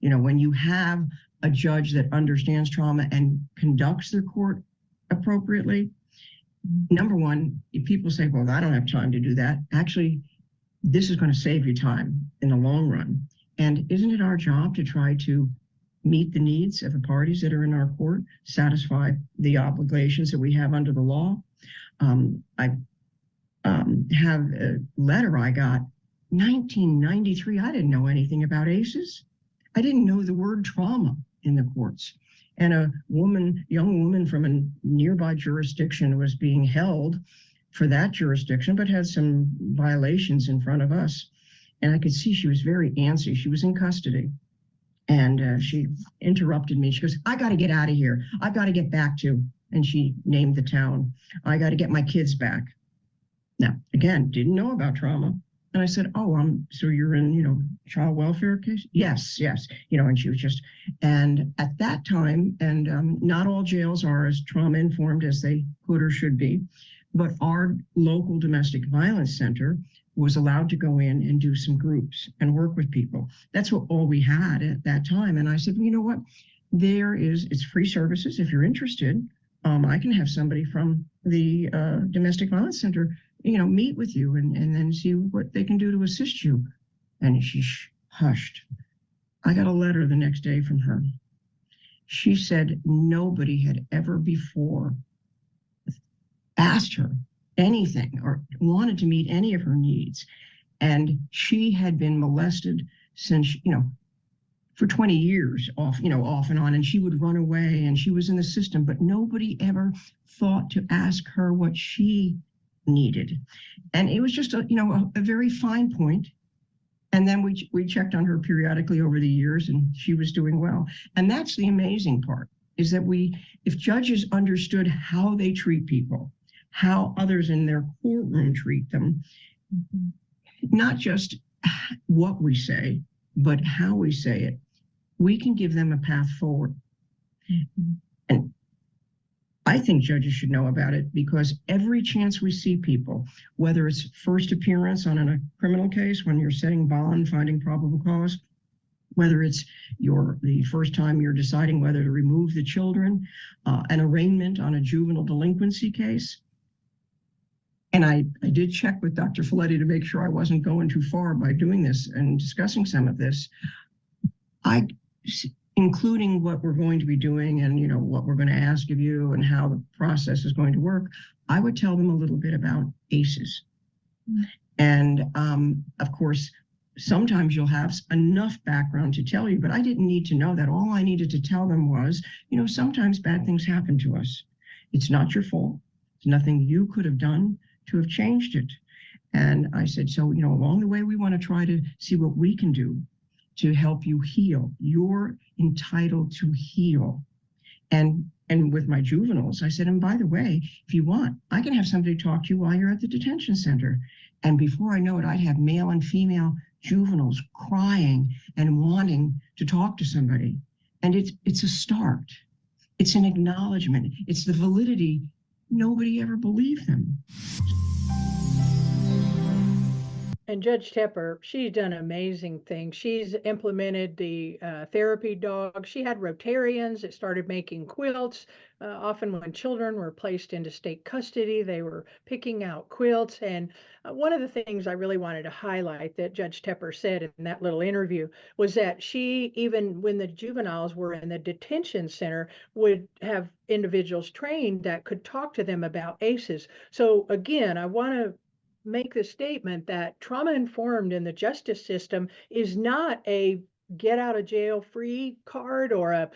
You know, when you have a judge that understands trauma and conducts their court appropriately, number one, if people say, well, I don't have time to do that. Actually, this is going to save you time in the long run. And isn't it our job to try to meet the needs of the parties that are in our court, satisfy the obligations that we have under the law? I have a letter I got 1993. I didn't know anything about ACEs. I didn't know the word trauma in the courts. And a young woman from a nearby jurisdiction was being held for that jurisdiction, but had some violations in front of us. And I could see she was very antsy. She was in custody. And she interrupted me. She goes, I got to get out of here. I've got to get back to, and she named the town. I got to get my kids back. Now, again, didn't know about trauma. And I said, oh, so you're in, child welfare case? Yes. And she was just, and at that time, and not all jails are as trauma informed as they could or should be, but our local domestic violence center was allowed to go in and do some groups and work with people. That's all we had at that time. And I said, well, you know what? It's free services. If you're interested, I can have somebody from the domestic violence center meet with you and then see what they can do to assist you. And she hushed. I got a letter the next day from her. She said nobody had ever before asked her anything or wanted to meet any of her needs. And she had been molested since, for 20 years off and on, and she would run away and she was in the system, but nobody ever thought to ask her what she needed. And it was just a very fine point. And then we checked on her periodically over the years, and she was doing well. And that's the amazing part, is that if judges understood how they treat people, how others in their courtroom treat them, not just what we say, but how we say it, we can give them a path forward. And I think judges should know about it, because every chance we see people, whether it's first appearance on a criminal case when you're setting bond, finding probable cause, whether it's the first time you're deciding whether to remove the children, an arraignment on a juvenile delinquency case. And I did check with Dr. Folletti to make sure I wasn't going too far by doing this and discussing some of this. Including what we're going to be doing and what we're going to ask of you and how the process is going to work, I would tell them a little bit about ACEs. And of course, sometimes you'll have enough background to tell you, but I didn't need to know that. All I needed to tell them was, sometimes bad things happen to us. It's not your fault. It's nothing you could have done to have changed it. And I said, so, along the way, we want to try to see what we can do to help you heal. You're entitled to heal. And with my juveniles, I said, and by the way, if you want, I can have somebody talk to you while you're at the detention center. And before I know it, I'd have male and female juveniles crying and wanting to talk to somebody. And it's a start. It's an acknowledgement. It's the validity. Nobody ever believed them. And Judge Tepper, she's done amazing things. She's implemented the therapy dog. She had Rotarians that started making quilts. Often when children were placed into state custody, they were picking out quilts. And one of the things I really wanted to highlight that Judge Tepper said in that little interview was that she, even when the juveniles were in the detention center, would have individuals trained that could talk to them about ACEs. So again, I want to make the statement that trauma informed in the justice system is not a get out of jail free card or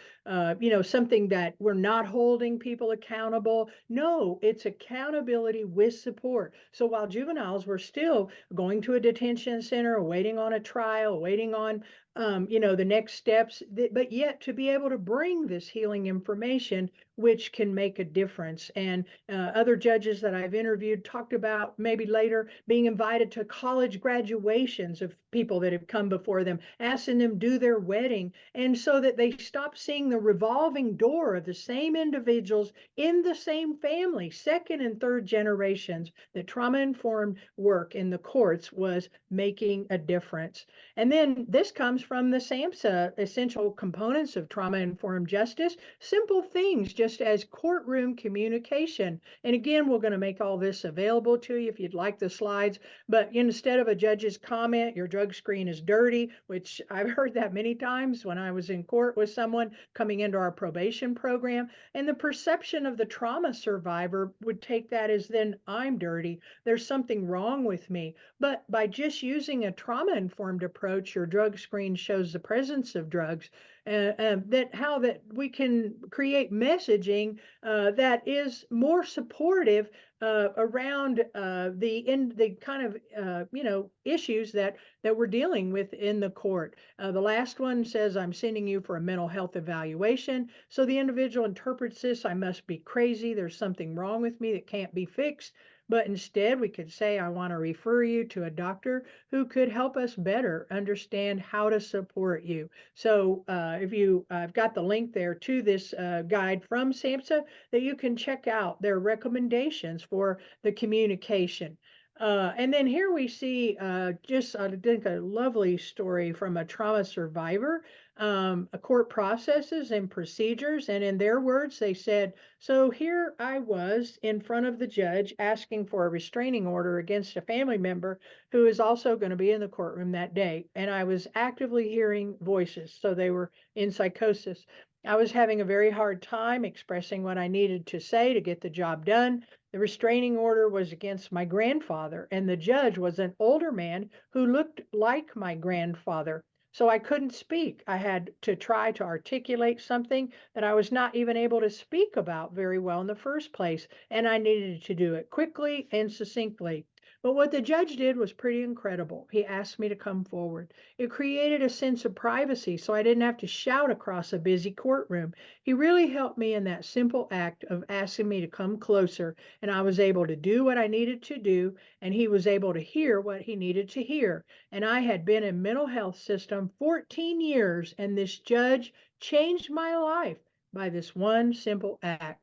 something that we're not holding people accountable. No, it's accountability with support. So while juveniles were still going to a detention center, waiting on a trial, waiting on the next steps, but yet to be able to bring this healing information, which can make a difference. And other judges that I've interviewed talked about maybe later being invited to college graduations of people that have come before them, asking them do their wedding, and so that they stop seeing the revolving door of the same individuals in the same family, second and third generations, that trauma-informed work in the courts was making a difference. And then this comes from the SAMHSA essential components of trauma-informed justice, simple things just as courtroom communication. And again, we're going to make all this available to you if you'd like the slides, but instead of a judge's comment, your drug screen is dirty, which I've heard that many times when I was in court with someone coming into our probation program, and the perception of the trauma survivor would take that as then I'm dirty, there's something wrong with me. But by just using a trauma-informed approach, your drug screen shows the presence of drugs, that we can create messaging that is more supportive around the kind of issues that we're dealing with in the court. The last one says, I'm sending you for a mental health evaluation. So the individual interprets this, I must be crazy, there's something wrong with me that can't be fixed. But instead, we could say, I want to refer you to a doctor who could help us better understand how to support you. So I've got the link there to this guide from SAMHSA that you can check out their recommendations for the communication. And then here we see I think a lovely story from a trauma survivor court processes and procedures. And in their words, they said, so here I was in front of the judge asking for a restraining order against a family member who is also going to be in the courtroom that day. And I was actively hearing voices. So they were in psychosis. I was having a very hard time expressing what I needed to say to get the job done. The restraining order was against my grandfather, and the judge was an older man who looked like my grandfather. So I couldn't speak. I had to try to articulate something that I was not even able to speak about very well in the first place, and I needed to do it quickly and succinctly. But what the judge did was pretty incredible. He asked me to come forward. It created a sense of privacy so I didn't have to shout across a busy courtroom. He really helped me in that simple act of asking me to come closer, and I was able to do what I needed to do, and he was able to hear what he needed to hear. And I had been in mental health system 14 years, and this judge changed my life by this one simple act.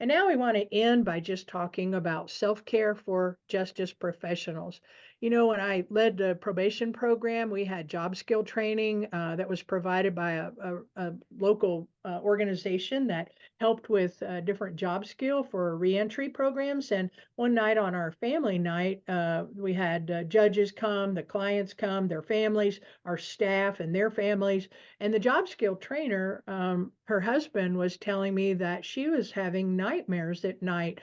And now we want to end by just talking about self-care for justice professionals. You know, when I led the probation program, we had job skill training that was provided by a local organization that helped with different job skill for reentry programs. And one night on our family night, we had judges come, the clients come, their families, our staff and their families. And the job skill trainer, her husband was telling me that she was having nightmares at night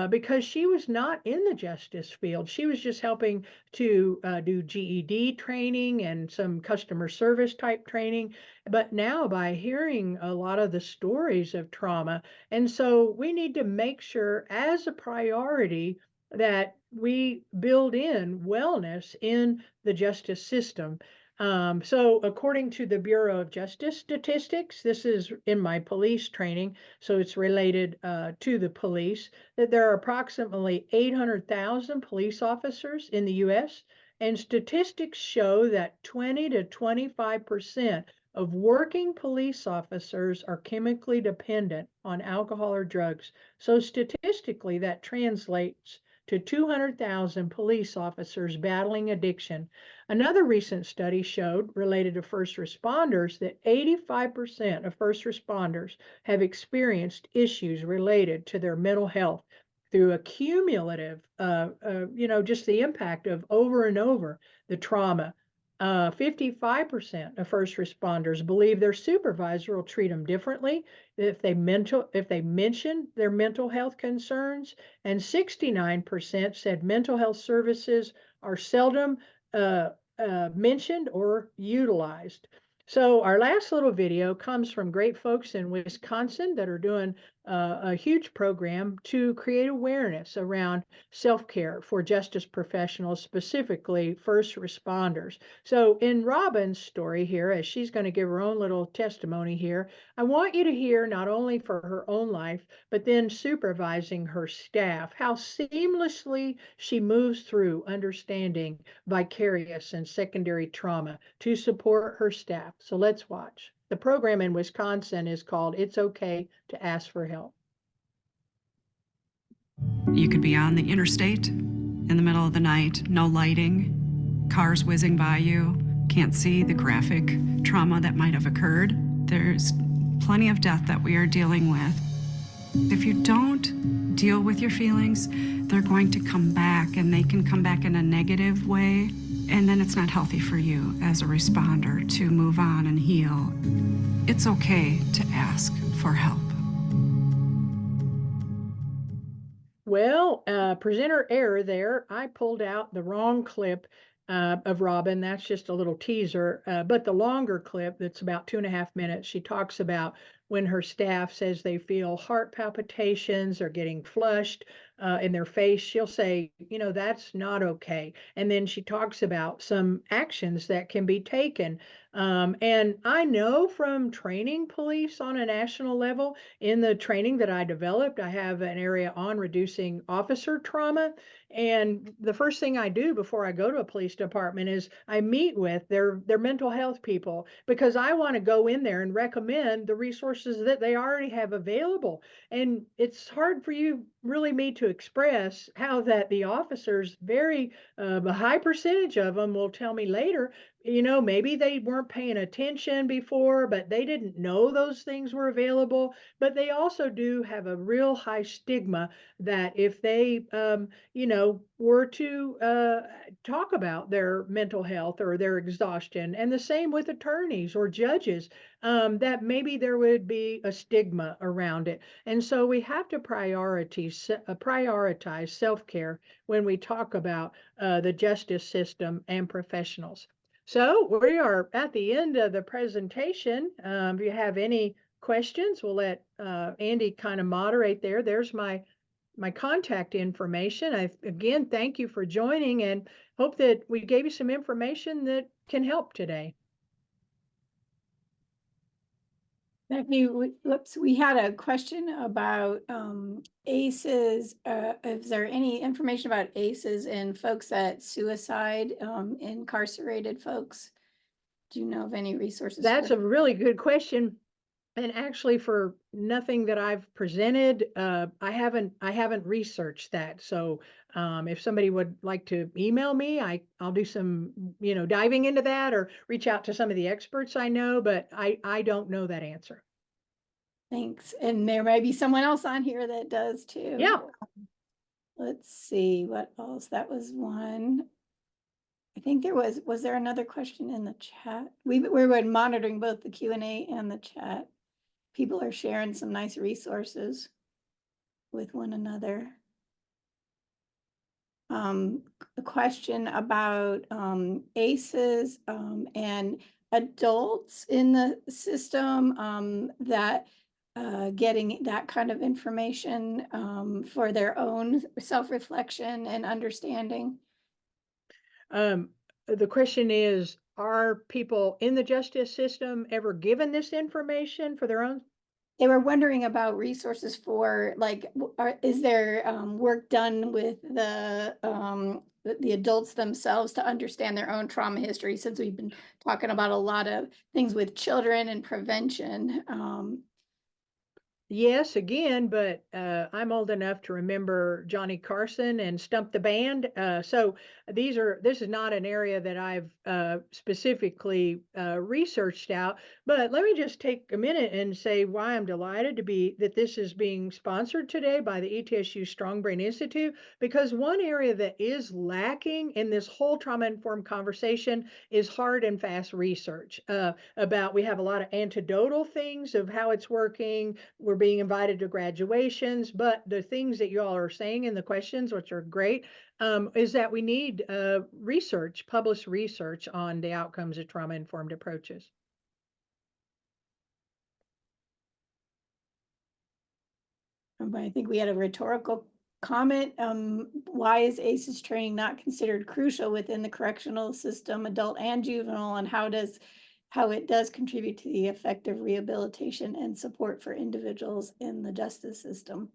because she was not in the justice field. She was just helping to do GED training and some customer service type training. But now by hearing a lot of the stories of trauma, and so we need to make sure as a priority that we build in wellness in the justice system. So according to the Bureau of Justice Statistics, this is in my police training, so it's related to the police, that there are approximately 800,000 police officers in the US, and statistics show that 20 to 25% of working police officers are chemically dependent on alcohol or drugs. So statistically, that translates to 200,000 police officers battling addiction. Another recent study showed, related to first responders, that 85% of first responders have experienced issues related to their mental health through a cumulative, just the impact of over and over the trauma. 55% of first responders believe their supervisor will treat them differently if they mention their mental health concerns, and 69% said mental health services are seldom mentioned or utilized. So our last little video comes from great folks in Wisconsin that are doing a huge program to create awareness around self-care for justice professionals, specifically first responders. So in Robin's story here, as she's going to give her own little testimony here, I want you to hear not only for her own life, but then supervising her staff, how seamlessly she moves through understanding vicarious and secondary trauma to support her staff. So let's watch. The program in Wisconsin is called It's Okay to Ask for Help. You could be on the interstate in the middle of the night, no lighting, cars whizzing by you, can't see the graphic trauma that might have occurred. There's plenty of death that we are dealing with. If you don't deal with your feelings, they're going to come back, and they can come back in a negative way. And then it's not healthy for you as a responder to move on and heal. It's okay to ask for help. Well, presenter error there. I pulled out the wrong clip of Robin. That's just a little teaser. But the longer clip, that's about 2.5 minutes, she talks about when her staff says they feel heart palpitations or getting flushed in their face. She'll say, that's not okay. And then she talks about some actions that can be taken. And I know from training police on a national level, in the training that I developed, I have an area on reducing officer trauma. And the first thing I do before I go to a police department is I meet with their mental health people, because I want to go in there and recommend the resources that they already have available. And it's hard for me to express how that the officers, a high percentage of them will tell me later, maybe they weren't paying attention before, but they didn't know those things were available. But they also do have a real high stigma that if they, were to talk about their mental health or their exhaustion, and the same with attorneys or judges, that maybe there would be a stigma around it. And so we have to prioritize self-care when we talk about the justice system and professionals. So we are at the end of the presentation. If you have any questions, we'll let Andy kind of moderate there. There's my contact information. Again, thank you for joining and hope that we gave you some information that can help today. Becky, we had a question about ACEs. Is there any information about ACEs in folks that suicide, incarcerated folks? Do you know of any resources? That's a really good question. And actually, for nothing that I've presented, I haven't researched that. So if somebody would like to email me, I'll do some, diving into that or reach out to some of the experts I know, but I don't know that answer. Thanks. And there may be someone else on here that does too. Yeah. Let's see what else. That was one. I think was there another question in the chat? We were monitoring both the Q&A and the chat. People are sharing some nice resources with one another. A question about ACEs and adults in the system that getting that kind of information for their own self-reflection and understanding. The question is, are people in the justice system ever given this information for their own? They were wondering about resources for, like, is there work done with the adults themselves to understand their own trauma history, since we've been talking about a lot of things with children and prevention. Yes, again, but I'm old enough to remember Johnny Carson and Stump the Band. So this is not an area that I've specifically researched out. But let me just take a minute and say why I'm delighted that this is being sponsored today by the ETSU Strong Brain Institute, because one area that is lacking in this whole trauma-informed conversation is hard and fast research about. We have a lot of anecdotal things of how it's working. We're being invited to graduations, but the things that you all are saying in the questions, which are great, is that we need published research on the outcomes of trauma-informed approaches. I think we had a rhetorical comment. Why is ACEs training not considered crucial within the correctional system, adult and juvenile, and how it does contribute to the effective rehabilitation and support for individuals in the justice system?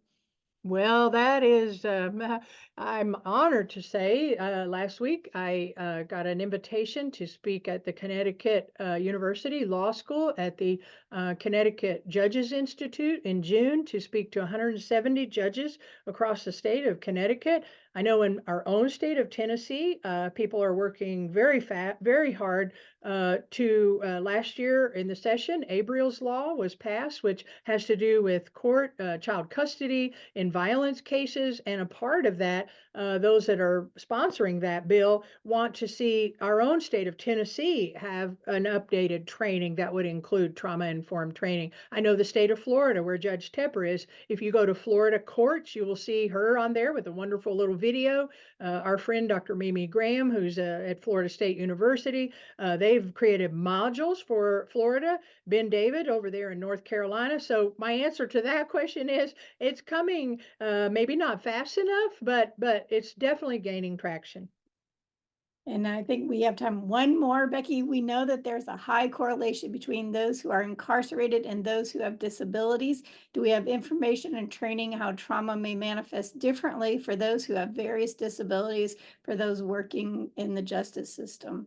Well, that is, I'm honored to say, last week I got an invitation to speak at the Connecticut University Law School at the Connecticut Judges Institute in June to speak to 170 judges across the state of Connecticut. I know in our own state of Tennessee, people are working very hard to last year in the session, Abriel's Law was passed, which has to do with child custody in violence cases. And a part of that, those that are sponsoring that bill want to see our own state of Tennessee have an updated training that would include trauma-informed training. I know the state of Florida, where Judge Tepper is, if you go to Florida courts, you will see her on there with a wonderful little video. Our friend, Dr. Mimi Graham, who's at Florida State University, they've created modules for Florida. Ben David over there in North Carolina. So my answer to that question is it's coming, maybe not fast enough, but it's definitely gaining traction. And I think we have time. One more, Becky. We know that there's a high correlation between those who are incarcerated and those who have disabilities. Do we have information and training how trauma may manifest differently for those who have various disabilities, for those working in the justice system?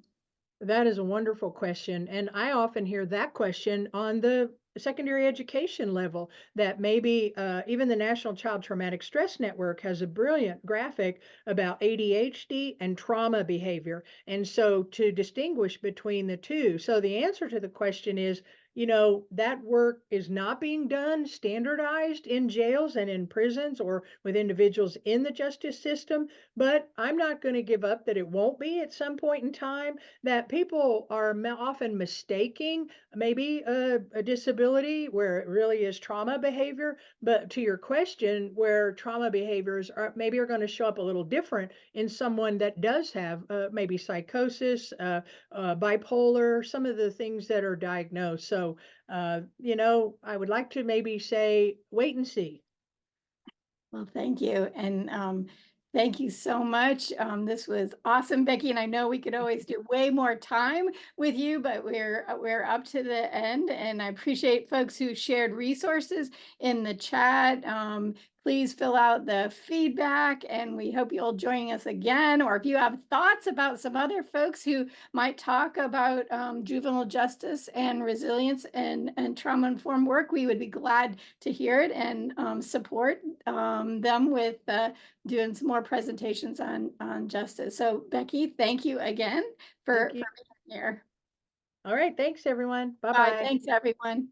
That is a wonderful question. And I often hear that question on the secondary education level, that maybe even the National Child Traumatic Stress Network has a brilliant graphic about ADHD and trauma behavior. And so to distinguish between the two. So the answer to the question is, that work is not being done standardized in jails and in prisons or with individuals in the justice system. But I'm not going to give up that it won't be at some point in time, that people are often mistaking maybe a disability where it really is trauma behavior. But to your question, where trauma behaviors are going to show up a little different in someone that does have maybe psychosis, bipolar, some of the things that are diagnosed. So, I would like to maybe say, wait and see. Well, thank you. And thank you so much. This was awesome, Becky. And I know we could always do way more time with you, but we're up to the end. And I appreciate folks who shared resources in the chat. Please fill out the feedback, and we hope you'll join us again. Or if you have thoughts about some other folks who might talk about juvenile justice and resilience and trauma-informed work, we would be glad to hear it and support them with doing some more presentations on justice. So Becky, thank you again for being here. All right. Thanks, everyone. Bye. Bye-bye. Thanks, everyone.